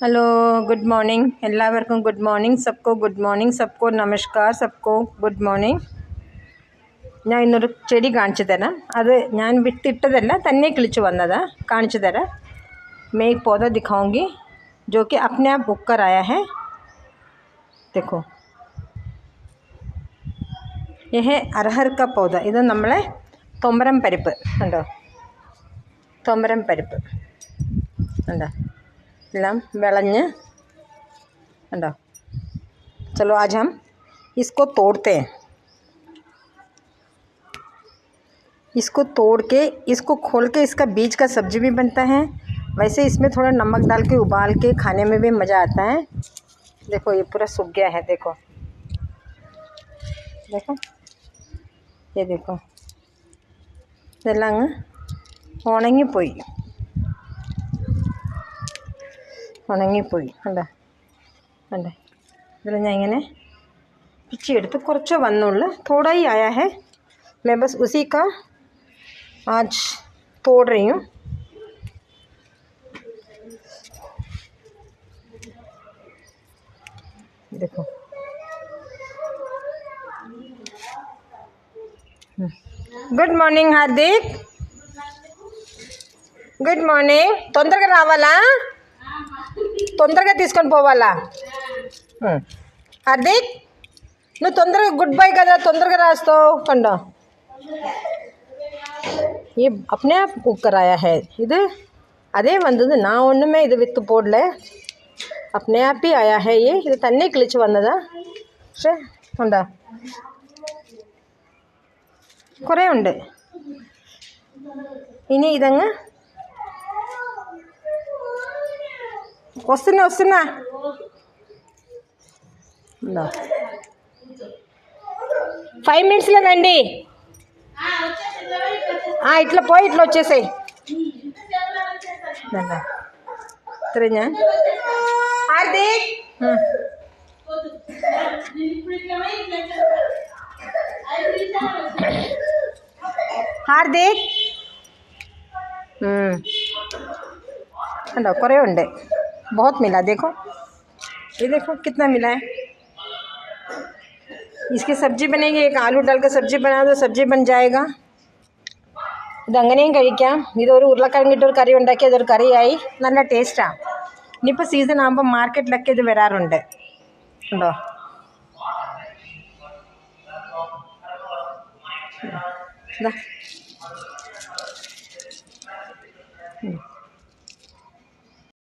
hello good morning എല്ലാവർക്കും good morning सबको നമസ്കാർ सबको ഗുഡ് മോർണിംഗ് ഞാൻ ഇന്നൊരു ചെടി കാണിച്ചു തരാം അത് ഞാൻ വിട്ടിട്ടതല്ല തന്നെ കിളിച്ചു വന്നതാ കാണിച്ചു തരാം मैं एक पौधा दिखाऊंगी जो कि अपने आप उग कर आया है देखो यह है अरहर का पौधा ഇത് നമ്മളെ തൊമ്പരം പരിപ്പ് കണ്ടോ തൊമ്പരം പരിപ്പ് കണ്ടോ एല്ലാം വിളഞ്ഞ് कണ്ടോ चलो आज हम इसको तोड़ते हैं इसको तोड़ के इसको खोल के इसका बीज का सब्जी भी बनता है वैसे इसमें थोड़ा नमक डाल के उबाल के खाने में भी मज़ा आता है देखो ये पूरा सूख गया है देखो देखो ये देखो ഇതെല്ലാം ഉണങ്ങിപ്പോയി കണ്ടോ കണ്ടേ ഇതിൽ ഞാൻ ഇങ്ങനെ പിച്ചിയെടുത്ത് കുറച്ച് വന്നുള്ളൂ थोड़ा ही आया है मैं बस उसी का आज तोड़ रही हूँ देखो गुड मॉर्निंग हार्दिक गुड मॉर्निंग తొందరగా రావాలా తొందరగా తీసుకొని పోవాలా హార్దిక్ నువ్వు తొందరగా గుడ్ బై కదా తొందరగా రాస్తావు కండా ये अपने आप उग कर आया है இது அதே வந்தது நான் ஒன்றுமே இது வித்து போடல अपने आप ही आया है ये ഇത് തന്നെ കിളിച്ച് വന്നതാ പക്ഷേ കണ്ടാ കുറേ ഉണ്ട് ഇനി ഇതങ്ങ് వస్తున్నా ఉందా 5 మినిట్స్లో రండి ఇట్లా పోయి ఇట్లా వచ్చేసాయి ഇത്ര ഞാൻ ഹാർദിക് ഹാർദിക് കണ്ടോ കുറേ ഉണ്ട് बहुत मिला देखो ये देखो कितना मिला है इसकी सब्जी बनेगी एक आलू डाल कर सब्जी बना दो सब्जी बन जाएगा ഇത് അങ്ങനെയും കഴിക്കാം ഇതൊരു ഉരുളക്കിഴങ്ങിട്ടൊരു കറി ഉണ്ടാക്കി അതൊരു കറിയായി നല്ല ടേസ്റ്റാണ് ഇനിയിപ്പോൾ സീസൺ ആകുമ്പോൾ മാർക്കറ്റിലൊക്കെ ഇത് വരാറുണ്ട് ഉണ്ടോ ഇതാ